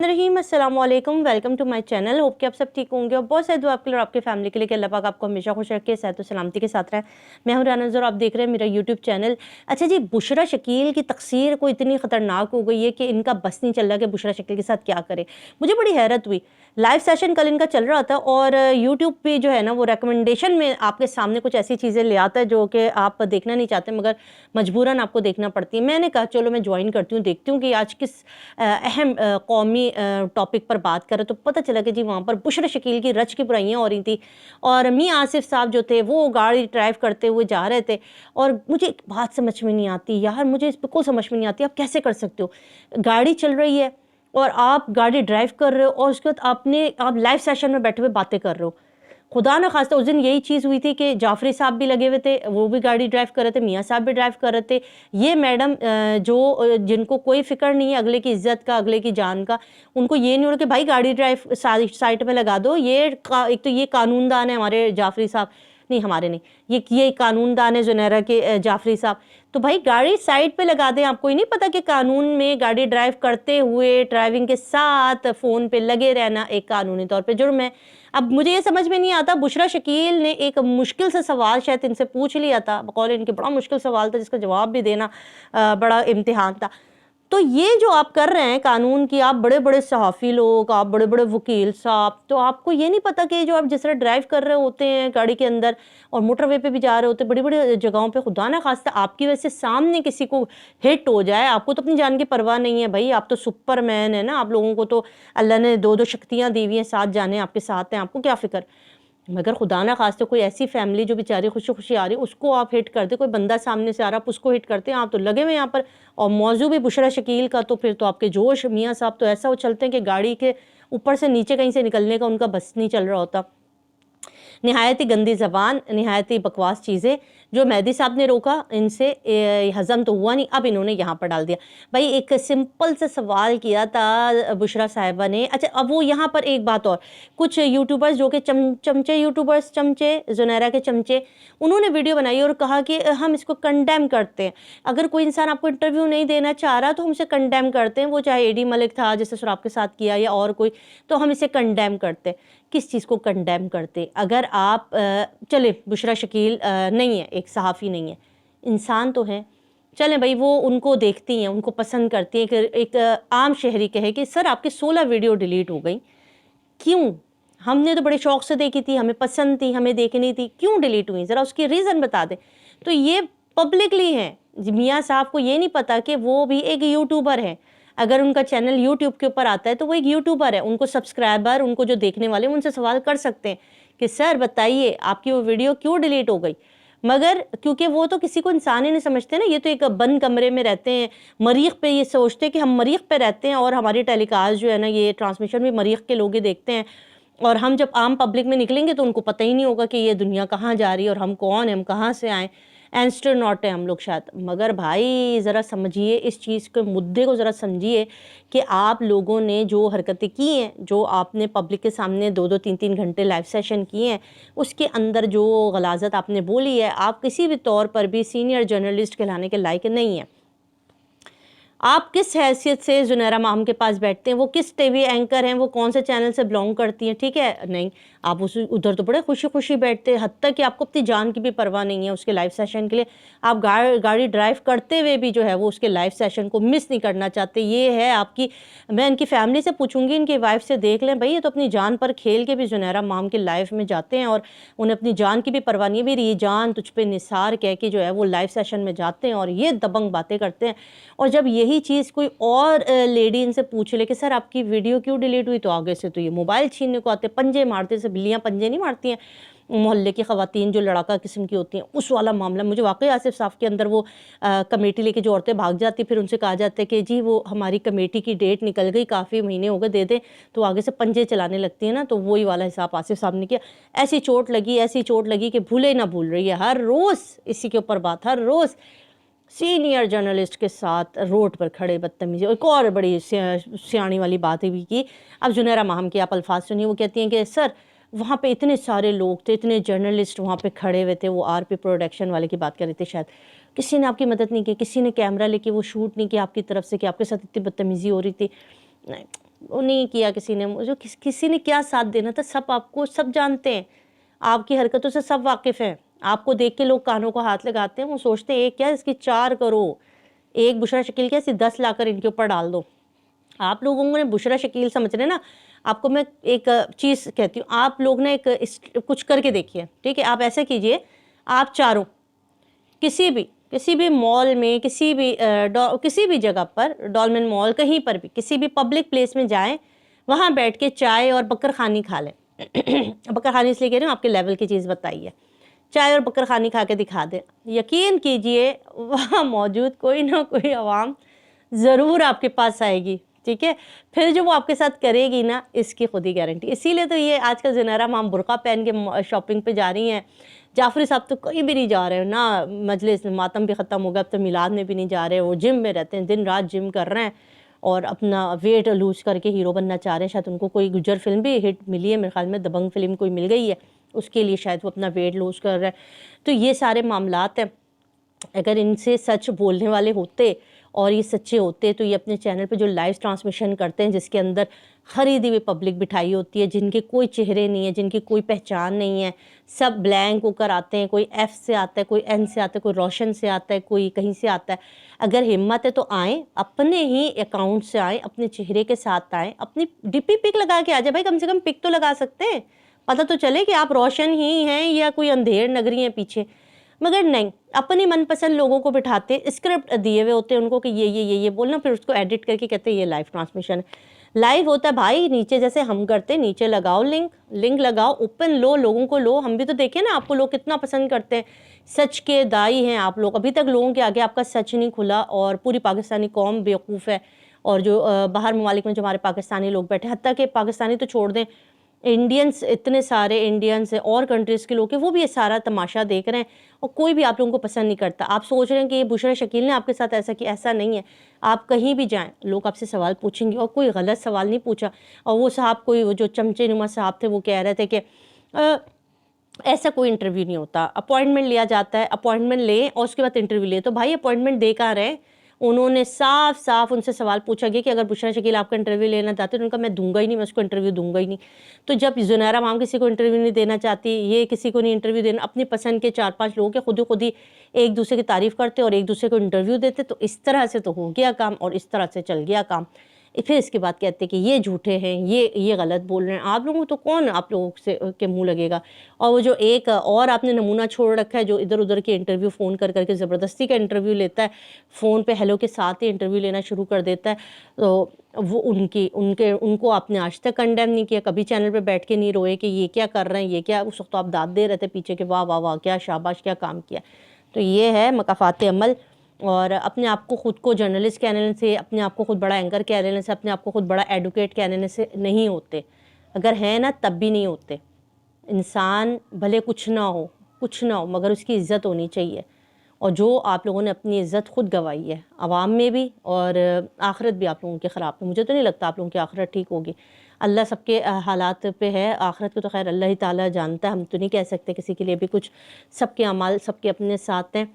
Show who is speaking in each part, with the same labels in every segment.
Speaker 1: रहीम अस्सलाम वालेकुम, welcome to my channel. Hope कि आप सब ठीक होंगे और बहुत सारी दुआ आपके लिए और आपके फैमिली के लिए कि अल्लाह पाक आपको हमेशा खुश रखे, सेहत और सलामती के साथ रहे। मैं हूं राना और आप देख रहे हैं मेरा यूट्यूब चैनल। अच्छा जी, बुशरा शकील की तकसीर को इतनी ख़तरनाक हो गई है कि इनका बस नहीं चल रहा कि बुशरा शकील के साथ क्या करे। मुझे बड़ी हैरत हुई, लाइव सेशन कल इनका चल रहा था और यूट्यूब पे जो है ना वो रिकमेंडेशन में आपके सामने कुछ ऐसी चीज़ें ले आता है जो कि आप देखना नहीं चाहते मगर मजबूरन आपको देखना पड़ती है। मैंने कहा चलो मैं ज्वाइन करती हूँ, देखती हूँ कि आज किस अहम कौमी टॉपिक पर बात करें। तो पता चला कि जी वहाँ पर बुशरा शकील की रच की बुराइयाँ हो रही थी और मियाँ आसिफ साहब जो थे वो गाड़ी ड्राइव करते हुए जा रहे थे। और मुझे एक बात समझ में नहीं आती यार, मुझे इस बिल्कुल समझ में नहीं आती, आप कैसे कर सकते हो? गाड़ी चल रही है और आप गाड़ी ड्राइव कर रहे हो और उसके बाद आप लाइव सेशन में बैठे हुए बातें कर रहे हो। खुदा न खास्ता उस दिन यही चीज़ हुई थी कि जाफरी साहब भी लगे हुए थे, वो भी गाड़ी ड्राइव कर रहे थे, मियाँ साहब भी ड्राइव कर रहे थे। ये मैडम जिनको कोई फ़िक्र नहीं है अगले की इज़्ज़त का, अगले की जान का, उनको ये नहीं हो रहा कि भाई गाड़ी ड्राइव साइड में लगा दो। एक तो ये कानूनदान है हमारे जाफरी साहब, नहीं हमारे नहीं, ये कानूनदान है जुनैरा के जाफरी साहब। तो भाई गाड़ी साइड पे लगा दें। आपको ही नहीं पता कि कानून में गाड़ी ड्राइव करते हुए ड्राइविंग के साथ फ़ोन पे लगे रहना एक कानूनी तौर पे जुर्म है। अब मुझे ये समझ में नहीं आता, बुशरा शकील ने एक मुश्किल सा सवाल शायद इनसे पूछ लिया था, बकौल इनके बड़ा मुश्किल सवाल था जिसका जवाब भी देना बड़ा इम्तिहान था। तो ये जो आप कर रहे हैं कानून की, आप बड़े बड़े सहाफ़ी लोग, आप बड़े बड़े वकील साहब, तो आपको ये नहीं पता कि जो आप जिस तरह ड्राइव कर रहे होते हैं गाड़ी के अंदर और मोटरवे पे भी जा रहे होते हैं बड़ी बड़ी जगहों पे, खुदा ना खास्ता आपकी वजह से सामने किसी को हिट हो जाए, आपको तो अपनी जान की परवाह नहीं है भाई, आप तो सुपरमैन है ना। आप लोगों को तो अल्लाह ने दो दो शक्तियाँ दी हुई हैं, 7 जाने आपके साथ हैं, आपको क्या फ़िक्र। मगर खुदा ना खास्ते कोई ऐसी फैमिली जो बेचारी खुशी खुशी आ रही है उसको आप हिट करते, कोई बंदा सामने से आ रहा आप उसको हिट करते हैं, आप तो लगे हुए यहाँ पर। और मौजू भी बुशरा शकील का, तो फिर तो आपके जोश मियाँ साहब तो ऐसा उछलते हैं कि गाड़ी के ऊपर से नीचे कहीं से निकलने का उनका बस नहीं चल रहा होता। नहायत ही गंदी ज़बान, नहायत ही बकवास चीज़ें जो मेहदी साहब ने रोका, इनसे हज़म तो हुआ नहीं, अब इन्होंने यहाँ पर डाल दिया। भाई एक सिंपल सा सवाल किया था बुशरा साहिबा ने। अच्छा अब वो यहाँ पर एक बात और, कुछ यूट्यूबर्स जो कि चमचे यूट्यूबर्स, चमचे जुनैरा के चमचे, उन्होंने वीडियो बनाई और कहा कि हम इसको कंडेम करते हैं। अगर कोई इंसान आपको इंटरव्यू नहीं देना चाह रहा तो हम इसे कंडेम करते हैं, वो चाहे एडी मलिक था जिसने शराब के साथ किया या और कोई, तो हम इसे कंडेम करते हैं। किस चीज़ को कंडेम करते? अगर आप चले बुशरा शकील नहीं है, एक सहाफ़ी नहीं है, इंसान तो है, चलें भाई वो उनको देखती हैं, उनको पसंद करती हैं कि एक आम शहरी कहे कि सर आपकी 16 वीडियो डिलीट हो गई, क्यों? हमने तो बड़े शौक़ से देखी थी, हमें पसंद थी, हमें देखनी थी, क्यों डिलीट हुई? ज़रा उसकी रीज़न बता दें। तो ये पब्लिकली हैं, मियाँ साहब को ये नहीं पता कि वो भी एक यूट्यूबर है। अगर उनका चैनल यूट्यूब के ऊपर आता है तो वो एक यूट्यूबर है, उनको सब्सक्राइबर, उनको जो देखने वाले उनसे सवाल कर सकते हैं कि सर बताइए आपकी वो वीडियो क्यों डिलीट हो गई। मगर क्योंकि वो तो किसी को इंसान ही नहीं समझते ना, ये तो एक बंद कमरे में रहते हैं, मरीख पे ये सोचते हैं कि हम मरीख पे रहते हैं और हमारी टेलीकास्ट जो है ना, ये ट्रांसमिशन भी मरीख के लोग ही देखते हैं। और हम जब आम पब्लिक में निकलेंगे तो उनको पता ही नहीं होगा कि ये दुनिया कहाँ जा रही है और हम कौन हैं, हम कहाँ से आए, एस्ट्रोनॉट हैं हम लोग शायद। मगर भाई ज़रा समझिए इस चीज़ के मुद्दे को, ज़रा समझिए कि आप लोगों ने जो हरकतें की हैं, जो आपने पब्लिक के सामने 2-2 3-3 घंटे लाइव सेशन किए हैं, उसके अंदर जो गलाज़त आपने बोली है, आप किसी भी तौर पर भी सीनियर जर्नलिस्ट कहलाने के लायक नहीं हैं। आप किस हैसियत से जुनैरा माम के पास बैठते हैं, वो किस टीवी एंकर हैं, वो कौन से चैनल से बिलोंग करती हैं, ठीक है? नहीं, आप उस उधर तो बड़े खुशी खुशी बैठते हैं, हत्ता कि आपको अपनी जान की भी परवाह नहीं है उसके लाइव सेशन के लिए। आप गाड़ी ड्राइव करते हुए भी जो है वो उसके लाइव सेशन को मिस नहीं करना चाहते। ये है आपकी, मैं इनकी फैमिली से पूछूंगी, इनकी वाइफ से, देख लें भाई ये तो अपनी जान पर खेल के भी जुनैरा माम के लाइव में जाते हैं और उन्हें अपनी जान की भी परवाह नहीं है। मेरी ये जान तुझ पे निसार कह के जो है वो लाइव सेशन में जाते हैं और ये दबंग बातें करते हैं। और जब यही चीज़ कोई और लेडी इनसे पूछ ले कि सर आपकी वीडियो क्यों डिलीट हुई, तो आगे से तो ये मोबाइल छीनने को आते, पंजे मारते, से बिल्लियाँ पंजे नहीं मारती हैं मोहल्ले की ख़वातीन जो लड़ाका किस्म की होती हैं, उस वाला मामला। मुझे वाकई आसिफ साहब के अंदर वो कमेटी लेके जो औरतें भाग जाती, फिर उनसे कहा जाता है कि जी वो हमारी कमेटी की डेट निकल गई, काफ़ी महीने हो गए, दे दें, तो आगे से पंजे चलाने लगती है ना। तो वही वाला हिसाब आसिफ साहब ने किया। ऐसी चोट लगी कि भूले ना भूल रही है, हर रोज़ इसी के ऊपर बात, हर रोज़ सीनियर जर्नलिस्ट के साथ रोड पर खड़े बदतमीजी। एक और बड़ी सियाणी वाली बात भी की। अब जुनैरा माहम के आप अल्फाज सुनिए, वो कहती हैं कि सर वहाँ पे इतने सारे लोग थे, इतने जर्नलिस्ट वहाँ पे खड़े हुए थे, वो आरपी प्रोडक्शन वाले की बात कर रहे थे शायद, किसी ने आपकी मदद नहीं की, किसी ने कैमरा लेके वो शूट नहीं किया आपकी तरफ से कि आपके साथ इतनी बदतमीज़ी हो रही थी। नहीं, وہ نہیں کیا کسی نے، جو کسی نے کیا ساتھ دینا تھا، سب آپ کو سب جانتے ہیں، آپ کی حرکتوں سے سب واقف ہیں، آپ کو دیکھ کے لوگ کانوں کو ہاتھ لگاتے ہیں، وہ سوچتے ہیں ایک کیا اس کی 4 کرو، ایک بشرا شکیل کیا اسی 10 لا کر ان کے اوپر ڈال دو۔ آپ لوگوں نے بشرا شکیل سمجھ رہے نا، آپ کو میں ایک چیز کہتی ہوں، آپ لوگ نے کچھ کر کے دیکھیے، ٹھیک ہے؟ آپ ایسے کیجئے، آپ چاروں کسی بھی مال میں، کسی بھی جگہ پر، ڈولمن مال، کہیں پر بھی کسی بھی پبلک پلیس میں جائیں، وہاں بیٹھ کے چائے اور بکر خانی کھا لیں۔ بکر خانی اس لیے کہہ رہی ہوں، آپ کے لیول کی چیز بتائیے، چائے اور بکر خانی کھا کے دکھا دیں، یقین کیجئے وہاں موجود کوئی نہ کوئی عوام ضرور آپ کے پاس آئے گی، ٹھیک ہے؟ پھر جو وہ آپ کے ساتھ کرے گی نا، اس کی خود ہی گارنٹی۔ اسی لیے تو یہ آج کل زنیرہ مام برقع پہن کے شاپنگ پہ جا رہی ہیں، جعفری صاحب تو کہیں بھی نہیں جا رہے، نہ مجلس ماتم بھی ختم ہو گیا، اب تو میلاد میں بھی نہیں جا رہے، وہ جم میں رہتے ہیں، دن رات جم کر رہے ہیں اور اپنا ویٹ لوز کر کے ہیرو بننا چاہ رہے ہیں۔ شاید ان کو کوئی گجر فلم بھی ہٹ ملی ہے، میرے خیال میں دبنگ فلم کوئی مل گئی ہے، اس کے لیے شاید وہ اپنا ویٹ لوز کر رہے ہیں۔ تو یہ سارے معاملات ہیں، اگر ان سے سچ بولنے والے ہوتے اور یہ سچے ہوتے تو یہ اپنے چینل پہ جو لائیو ٹرانسمیشن کرتے ہیں، جس کے اندر خریدی ہوئی پبلک بٹھائی ہوتی ہے، جن کے کوئی چہرے نہیں ہیں، جن کی کوئی پہچان نہیں ہے، سب بلینک ہو کر آتے ہیں، کوئی ایف سے آتا ہے، کوئی این سے آتا ہے، کوئی روشن سے آتا ہے، کوئی کہیں سے آتا ہے۔ اگر ہمت ہے تو آئیں، اپنے ہی اکاؤنٹ سے آئیں، اپنے چہرے کے ساتھ آئیں، اپنی ڈی پی پک لگا کے آ جائے، بھائی کم سے کم پک تو لگا سکتے ہیں، پتہ تو چلے کہ آپ روشن ہی ہیں یا کوئی اندھیر نگری ہیں پیچھے۔ مگر نہیں، اپنی من پسند لوگوں کو بٹھاتے، اسکرپٹ دیے ہوئے ہوتے ہیں ان کو کہ یہ بولنا، پھر اس کو ایڈٹ کر کے کہتے ہیں یہ لائیو ٹرانسمیشن ہے۔ لائیو ہوتا ہے بھائی نیچے، جیسے ہم کرتے، نیچے لگاؤ لنک لگاؤ، اوپن لو، لوگوں کو لو، ہم بھی تو دیکھیں نا آپ کو لوگ کتنا پسند کرتے ہیں، سچ کے دائی ہیں آپ لوگ، ابھی تک لوگوں کے آگے آپ کا سچ نہیں کھلا، اور پوری پاکستانی قوم بیوقوف ہے، اور جو باہر ممالک میں جو ہمارے پاکستانی لوگ بیٹھے، حتیٰ کہ پاکستانی تو چھوڑ دیں، انڈینز، اتنے سارے انڈینز اور کنٹریز کے لوگ ہیں، وہ بھی یہ سارا تماشا دیکھ رہے ہیں، اور کوئی بھی آپ لوگوں کو پسند نہیں کرتا۔ آپ سوچ رہے ہیں کہ یہ بشرا شکیل نے آپ کے ساتھ ایسا کیا، ایسا نہیں ہے۔ آپ کہیں بھی جائیں، لوگ آپ سے سوال پوچھیں گے، اور کوئی غلط سوال نہیں پوچھا، اور وہ صاحب کوئی جو چمچے نما صاحب تھے وہ کہہ رہے تھے کہ ایسا کوئی انٹرویو نہیں ہوتا، اپوائنٹمنٹ لیا جاتا ہے، اپوائنٹمنٹ لیں اور اس کے بعد انٹرویو لیں۔ تو بھائی اپوائنٹمنٹ دے کر رہے، انہوں نے صاف ان سے سوال پوچھا گیا کہ اگر بشرا شکیل آپ کا انٹرویو لینا چاہتے ہیں، ان کا میں دوں گا ہی نہیں، میں اس کو انٹرویو دوں گا ہی نہیں۔ تو جب زنیرہ مام کسی کو انٹرویو نہیں دینا چاہتی، یہ کسی کو نہیں انٹرویو دینا، اپنی پسند کے 4-5 لوگوں کے خود ہی ایک دوسرے کی تعریف کرتے اور ایک دوسرے کو انٹرویو دیتے، تو اس طرح سے تو ہو گیا کام، اور اس طرح سے چل گیا کام۔ پھر اس کے بعد کہتے کہ یہ جھوٹے ہیں، یہ غلط بول رہے ہیں، آپ لوگوں تو کون آپ لوگوں سے کے منہ لگے گا؟ اور وہ جو ایک اور آپ نے نمونہ چھوڑ رکھا ہے، جو ادھر ادھر کے انٹرویو فون کر کے زبردستی کا انٹرویو لیتا ہے، فون پہ ہیلو کے ساتھ ہی انٹرویو لینا شروع کر دیتا ہے، تو وہ ان کو آپ نے آج تک کنڈیم نہیں کیا، کبھی چینل پہ بیٹھ کے نہیں روئے کہ یہ کیا کر رہے ہیں، یہ کیا، اس وقت تو آپ داد دے رہے تھے پیچھے کہ واہ واہ واہ کیا شاباش، کیا کام کیا۔ تو یہ ہے مکافات عمل، اور اپنے آپ کو خود کو جرنلسٹ کہنے سے، اپنے آپ کو خود بڑا اینکر کہنے سے، اپنے آپ کو خود بڑا ایڈوکیٹ کہنے سے نہیں ہوتے، اگر ہیں نا تب بھی نہیں ہوتے۔ انسان بھلے کچھ نہ ہو مگر اس کی عزت ہونی چاہیے، اور جو آپ لوگوں نے اپنی عزت خود گوائی ہے، عوام میں بھی اور آخرت بھی آپ لوگوں کی خراب ہے۔ مجھے تو نہیں لگتا آپ لوگوں کی آخرت ٹھیک ہوگی، اللہ سب کے حالات پہ ہے، آخرت کو تو خیر اللہ ہی تعالیٰ جانتا ہے، ہم تو نہیں کہہ سکتے کسی کے لیے بھی کچھ، سب کے اعمال سب کے اپنے ساتھ ہیں،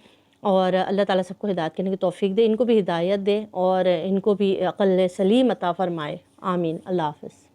Speaker 1: اور اللہ تعالیٰ سب کو ہدایت کرنے کی توفیق دے، ان کو بھی ہدایت دے، اور ان کو بھی عقل سلیم عطا فرمائے، آمین۔ اللہ حافظ۔